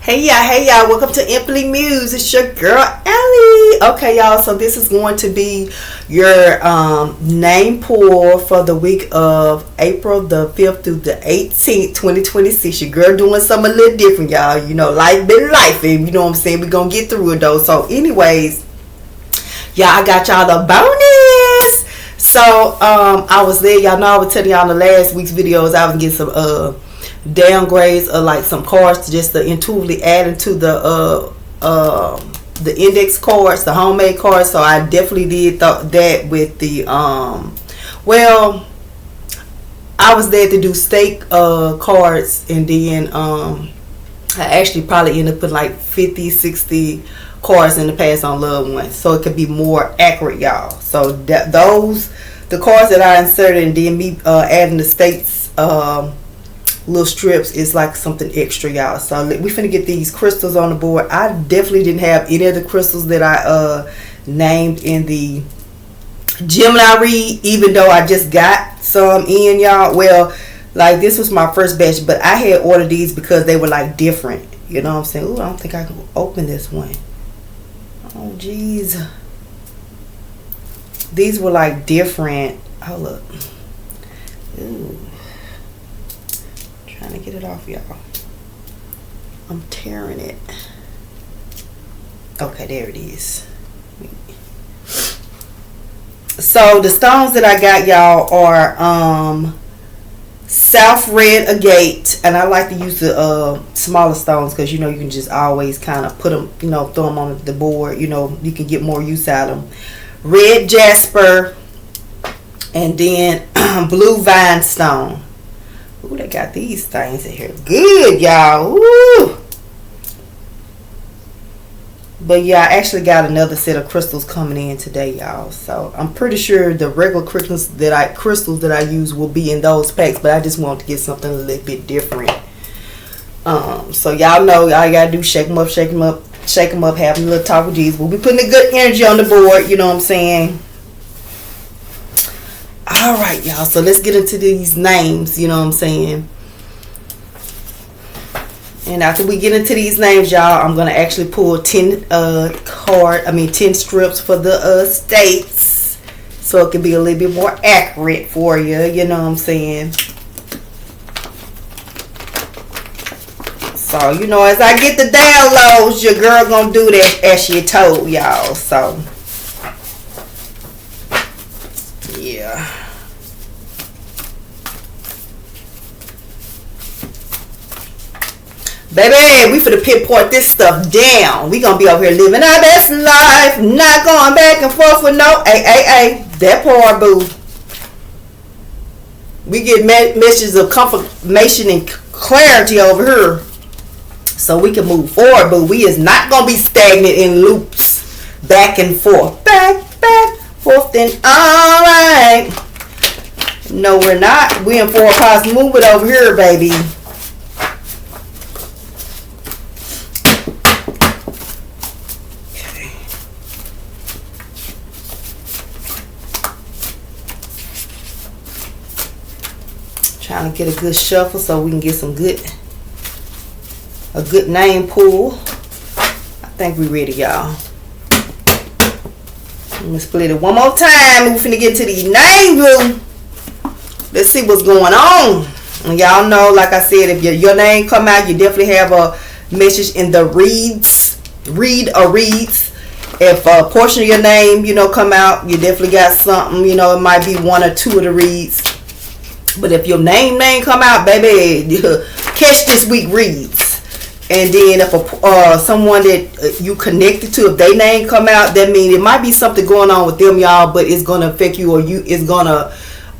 Hey y'all, welcome to Infinitely Muse. It's your girl Ellie. Okay y'all, so this is going to be your name pull for the week of April the 5th through the 18th, 2026. Your girl doing something a little different, y'all. You know, life been life, and you know what I'm saying? We're gonna get through it though. So anyways, y'all, I got y'all the bonus. So I was there, y'all know I was telling y'all in the last week's videos I was getting some downgrades of like some cards just to intuitively add into the index cards, the homemade cards. So I definitely did that with the well, I was there to do stake cards, and then I actually probably ended up putting like 50-60 cards in the past on loved ones, so it could be more accurate, y'all. So the cards that I inserted, and then me adding the stakes little strips is like something extra, y'all. So we finna get these crystals on the board. I definitely didn't have any of the crystals that I named in the Gemini read, even though I just got some in, y'all. Well, like this was my first batch, but I had ordered these because they were like different, you know what I'm saying? Ooh, I don't think I can open this one. Oh jeez, these were like different. Hold up. Ooh, trying to get it off, y'all. I'm tearing it. Okay, there it is. So the stones that I got, y'all, are South Red Agate, and I like to use the smaller stones because you know you can just always kind of put them, you know, throw them on the board. You know, you can get more use out of them. Red Jasper, and then Blue Vine Stone. Ooh, they got these things in here. Good, y'all. Woo! But yeah, I actually got another set of crystals coming in today, y'all. So I'm pretty sure the regular crystals that I use will be in those packs, but I just want to get something a little bit different. So y'all know, all you gotta do, shake them up, have a little talk with Jesus. We'll be putting a good energy on the board, you know what I'm saying? All right, y'all, so let's get into these names, you know what I'm saying? And after we get into these names, y'all, I'm going to actually pull 10 strips for the states, so it can be a little bit more accurate for you, you know what I'm saying? So, you know, as I get the downloads, your girl going to do that as she told y'all, so yeah. Baby, we finna pinpoint this stuff down. We gonna be over here living our best life, not going back and forth with no that part, boo. We get messages of confirmation and clarity over here, so we can move forward, boo. We is not gonna be stagnant in loops, back and forth, back, forth. Then all right. No, we're not. We in for a positive movement over here, baby. Trying to get a good shuffle so we can get a good name pull. I think we ready, y'all. Let me split it one more time. We're finna get to these names, boo. Let's see what's going on. And y'all know, like I said, if your name come out, you definitely have a message in the reads. If a portion of your name, you know, come out, you definitely got something. You know, it might be one or two of the reads. But if your name come out, baby, catch this week reads. And then if someone that you connected to, if their name come out, that means it might be something going on with them, y'all, but it's gonna affect you, or it's gonna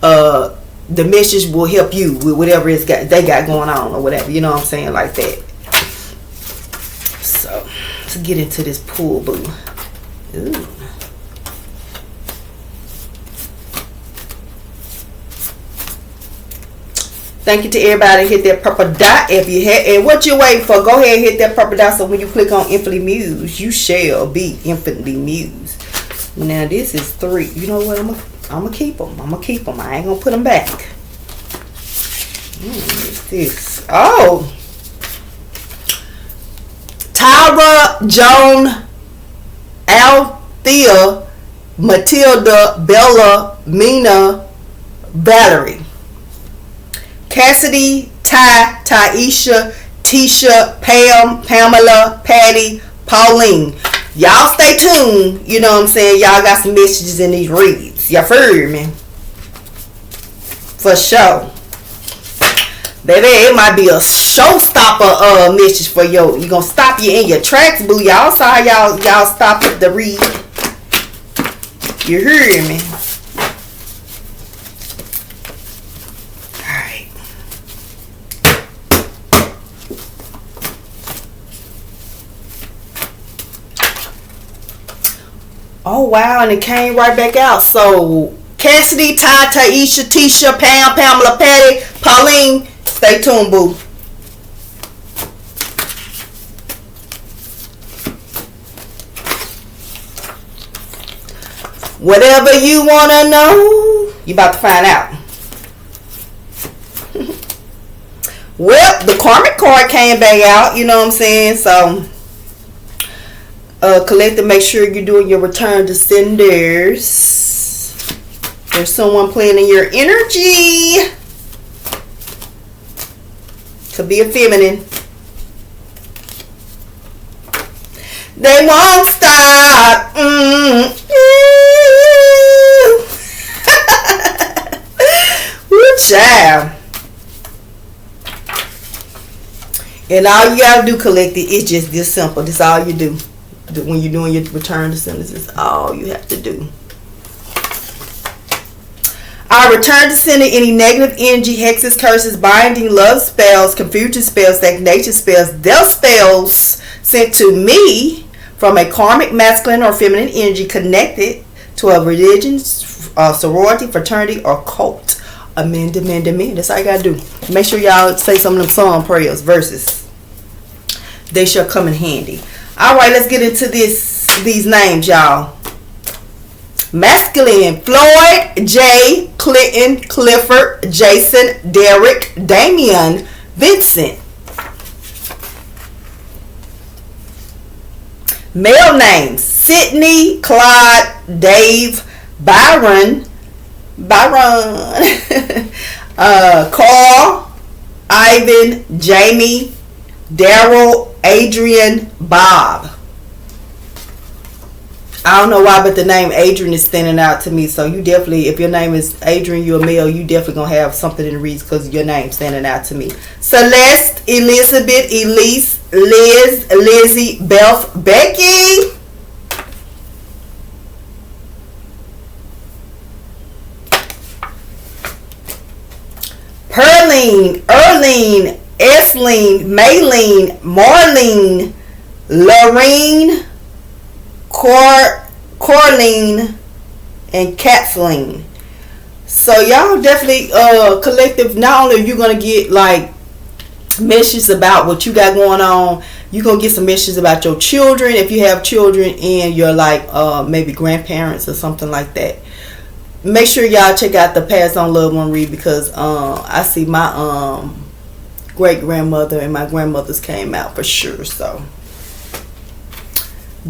the message will help you with whatever they got going on or whatever, you know what I'm saying, like that. So let's get into this pool, boo. Ooh. Thank you to everybody. Hit that purple dot if you had. And what you waiting for? Go ahead and hit that purple dot, so when you click on Infinitely Muse, you shall be infinitely mused. Now this is 3. You know what? I'm gonna keep them. I ain't gonna put them back. What's this? Oh, Tyra, Joan, Althea, Matilda, Bella, Mina, Valerie. Cassidy, Ty, Taisha, Tisha, Pam, Pamela, Patty, Pauline. Y'all stay tuned. You know what I'm saying? Y'all got some messages in these reads. Y'all heard me? For sure. Baby, it might be a showstopper message for you. You gonna stop you in your tracks, boo. Y'all saw y'all stop at the read. You heard me? Alright. Oh wow, and it came right back out. So Cassidy, Ty, Taisha, Tisha, Pam, Pamela, Patty, Pauline. Stay tuned, boo. Whatever you want to know, you about to find out. Well, the karmic card came back out, you know what I'm saying? So, collective, make sure you're doing your return to senders. There's someone playing in your energy. Could be a feminine. They won't stop. Woo, child. And all you gotta do, collective, is just this simple. This all you do when you're doing your return to senders. Is all you have to do. I return to sender any negative energy, hexes, curses, binding, love spells, confusion spells, stagnation spells, death spells sent to me from a karmic masculine or feminine energy connected to a religion, sorority, fraternity, or cult. Amen, amen, amen. That's all you gotta do. Make sure y'all say some of them song prayers, verses. They shall come in handy. All right, let's get into these names, y'all. Masculine: Floyd, Jay, Clinton, Clifford, Jason, Derek, Damian, Vincent. Male names: Sydney, Clyde, Dave, Byron, Carl, Ivan, Jamie, Daryl, Adrian, Bob. I don't know why, but the name Adrian is standing out to me. So you definitely, if your name is Adrian, you're a male, you definitely going to have something in the reads because your name's standing out to me. Celeste, Elizabeth, Elise, Liz, Lizzie, Beth, Becky. Perline, Erline, Esline, Maylene, Marlene, Lorene, Corline, and Kathleen. So y'all definitely collective. Not only are you gonna get like messages about what you got going on, you're gonna get some messages about your children if you have children and you're like maybe grandparents or something like that. Make sure y'all check out the Pass on Loved One read because I see my great grandmother and my grandmother's came out for sure. So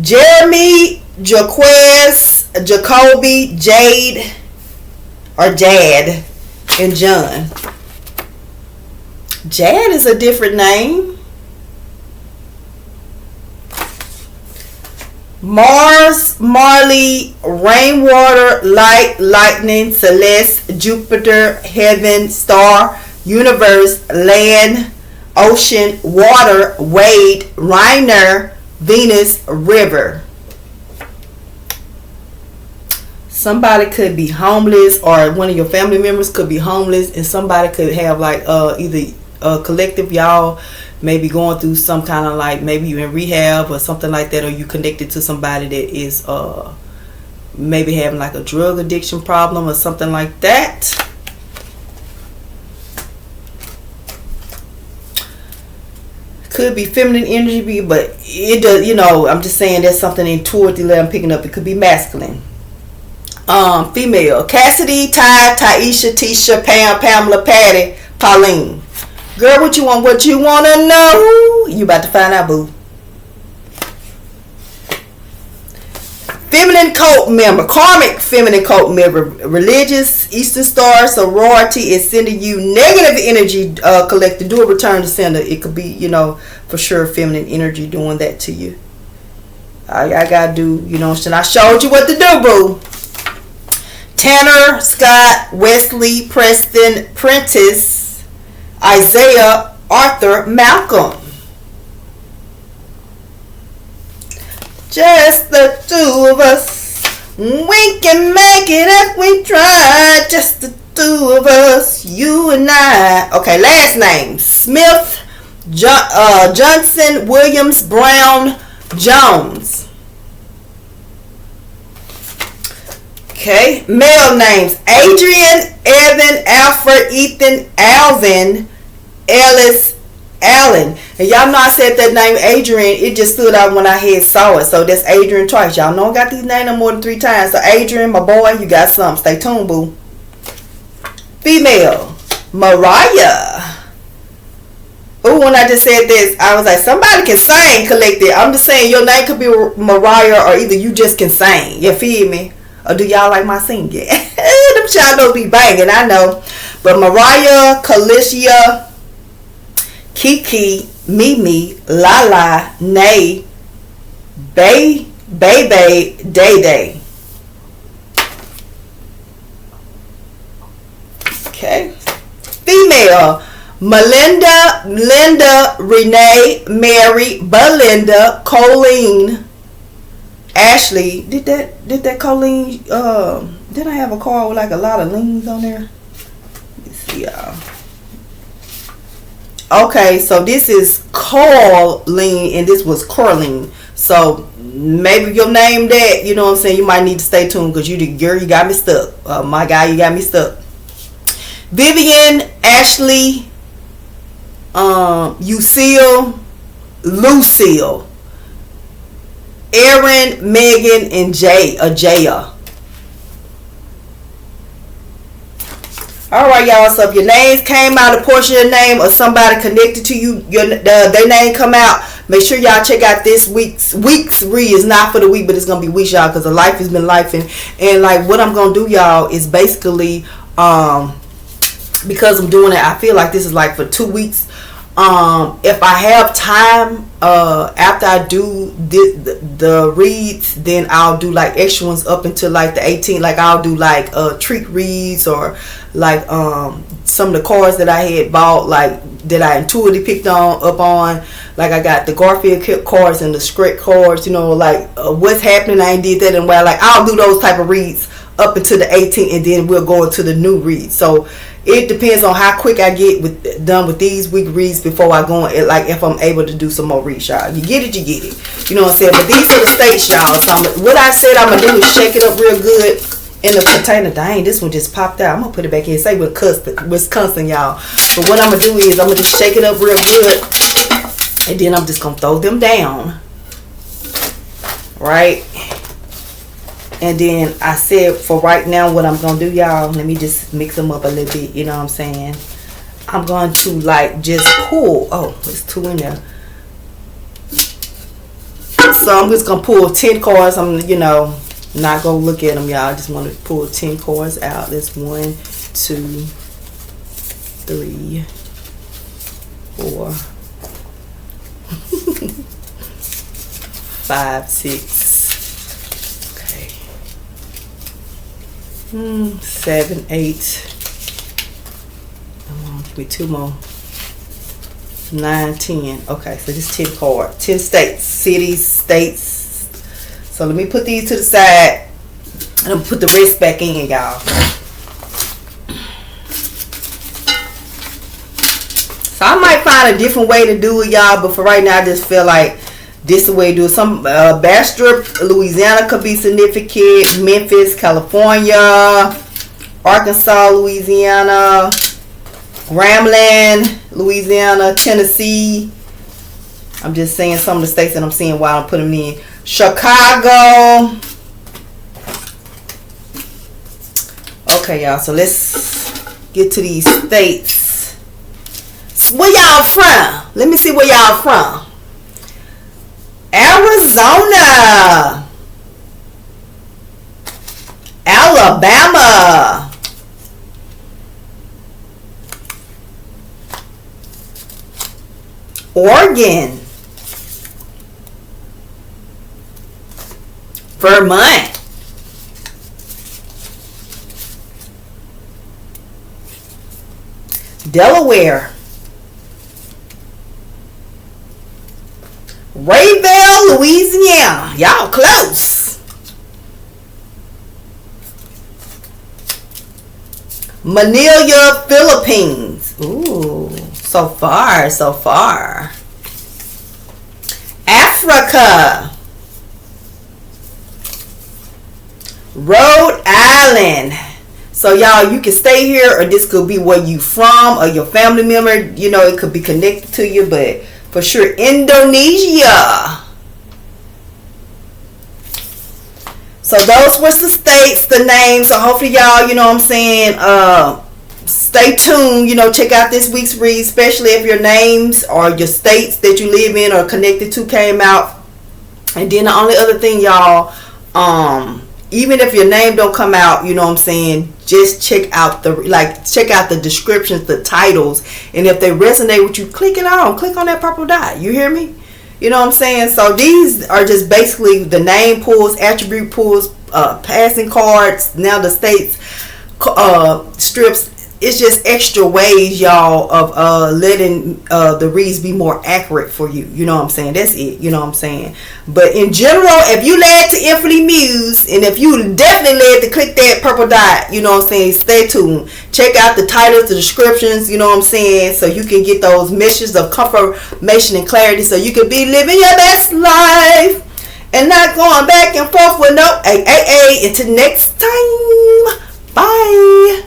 Jeremy, Jaquez, Jacoby, Jade, or Jad, and John. Jad is a different name. Mars, Marley, Rainwater, Light, Lightning, Celeste, Jupiter, Heaven, Star, Universe, Land, Ocean, Water, Wade, Reiner, Venus, River. Somebody could be homeless, or one of your family members could be homeless, and somebody could have like either collective, y'all may be going through some kind of like, maybe you in rehab or something like that, or you connected to somebody that is maybe having like a drug addiction problem or something like that. Could be feminine energy, but it does, you know, I'm just saying that's something in toward the I'm picking up. It could be masculine. Female: Cassidy, Ty, Taisha, Tisha, Pam, Pamela, Patty, Pauline. Girl, what you want? What you want to know? You about to find out, boo. feminine cult member, karmic feminine cult member, religious, Eastern Star, sorority is sending you negative energy collected. Do a return to sender. It could be, for sure feminine energy doing that to you. I gotta do, I showed you what to do, boo. Tanner, Scott, Wesley, Preston, Prentice, Isaiah, Arthur, Malcolm. Just the two of us. We can make it if we try. Just the two of us. You and I. Okay, last name. Smith, Johnson, Williams, Brown, Jones. Okay, male names. Adrian, Evan, Alfred, Ethan, Alvin, Ellis, Allen. And y'all know I said that name Adrian. It just stood out when I had saw it. So that's Adrian twice. Y'all know I got these names more than 3 times. So Adrian, my boy, you got something. Stay tuned, boo. Female. Mariah. Ooh, when I just said this, I was like, somebody can sing collected. I'm just saying your name could be Mariah or either you just can sing. You feel me? Or do y'all like my singing? Them shadows be banging, I know. But Mariah, Kalicia, Kiki, Mimi, Lala, Nay, Bay, Day Day. Okay. Female. Melinda, Linda, Renee, Mary, Belinda, Colleen, Ashley. Did that Colleen, did I have a card with like a lot of leans on there? Let me see, y'all. Okay, so this is Carleen and this was Carleen. So maybe your name that, you know what I'm saying, you might need to stay tuned because you got me stuck. My guy, you got me stuck. Vivian, Ashley, Lucille, Aaron, Megan, and Jaya. All right, y'all. So if your names came out, a portion of your name or somebody connected to you, their name come out. Make sure y'all check out this week's read. It's not for the week, but it's gonna be weeks, y'all, because the life has been lifing. And like what I'm gonna do, y'all, is basically because I'm doing it, I feel like this is like for 2 weeks. If I have time after I do the reads, then I'll do like extra ones up until like the 18th. Like I'll do like treat reads or like some of the cards that I had bought, like that I intuitively picked up on. Like I got the Garfield cards and the Scrap cards, like what's happening. I ain't did that in a while. Like I'll do those type of reads up until the 18th, and then we'll go into the new read. So it depends on how quick I get done with these week reads before I go on, like if I'm able to do some more reads, y'all. You get it, you get it. You know what I'm saying? But these are the states, y'all. So what I said I'm going to do is shake it up real good in the container. Dang, this one just popped out. I'm going to put it back in. Say Wisconsin, y'all. But what I'm going to do is I'm going to just shake it up real good. And then I'm just going to throw them down. Right? And then I said for right now what I'm going to do, y'all, let me just mix them up a little bit, you know what I'm saying? I'm going to like just pull. Oh, there's 2 in there. So I'm just going to pull 10 cards. I'm, not going to look at them, y'all. I just want to pull 10 cards out. That's 1, 2, 3, 4, 5, 6. 7, 8. Come on, give me 2 more. 9, 10. Okay, so this 10 card. 10 states, cities, states. So let me put these to the side. And I'm put the rest back in, y'all. So I might find a different way to do it, y'all. But for right now, I just feel like this is the way to do it. Some Bastrop, Louisiana could be significant. Memphis, California. Arkansas, Louisiana. Grambling, Louisiana. Tennessee. I'm just saying some of the states that I'm seeing while I'm putting them in. Chicago. Okay, y'all. So let's get to these states. Where y'all from? Let me see where y'all from. Arizona. Alabama. Oregon. Vermont. Delaware. Rayville, Louisiana. Y'all close. Manila, Philippines. Ooh, so far, so far. Africa. Rhode Island. So y'all, you can stay here, or this could be where you from, or your family member. You know, it could be connected to you, but for sure, Indonesia. So those were the states, the names. So hopefully y'all, you know what I'm saying, stay tuned. You know, check out this week's read, especially if your names or your states that you live in or connected to came out. And then the only other thing, y'all, even if your name don't come out, you know what I'm saying, just check out the descriptions, the titles, and if they resonate with you, click on that purple dot. You hear me? You know what I'm saying? So these are just basically the name pulls, attribute pulls, passing cards. Now the states strips. It's just extra ways, y'all, of letting the reads be more accurate for you. You know what I'm saying? That's it. You know what I'm saying? But in general, if you led to Infinitely Muse, and if you definitely led to click that purple dot, you know what I'm saying, stay tuned. Check out the titles, the descriptions, you know what I'm saying, so you can get those messages of confirmation and clarity, so you can be living your best life and not going back and forth with no AAA. Until next time, bye.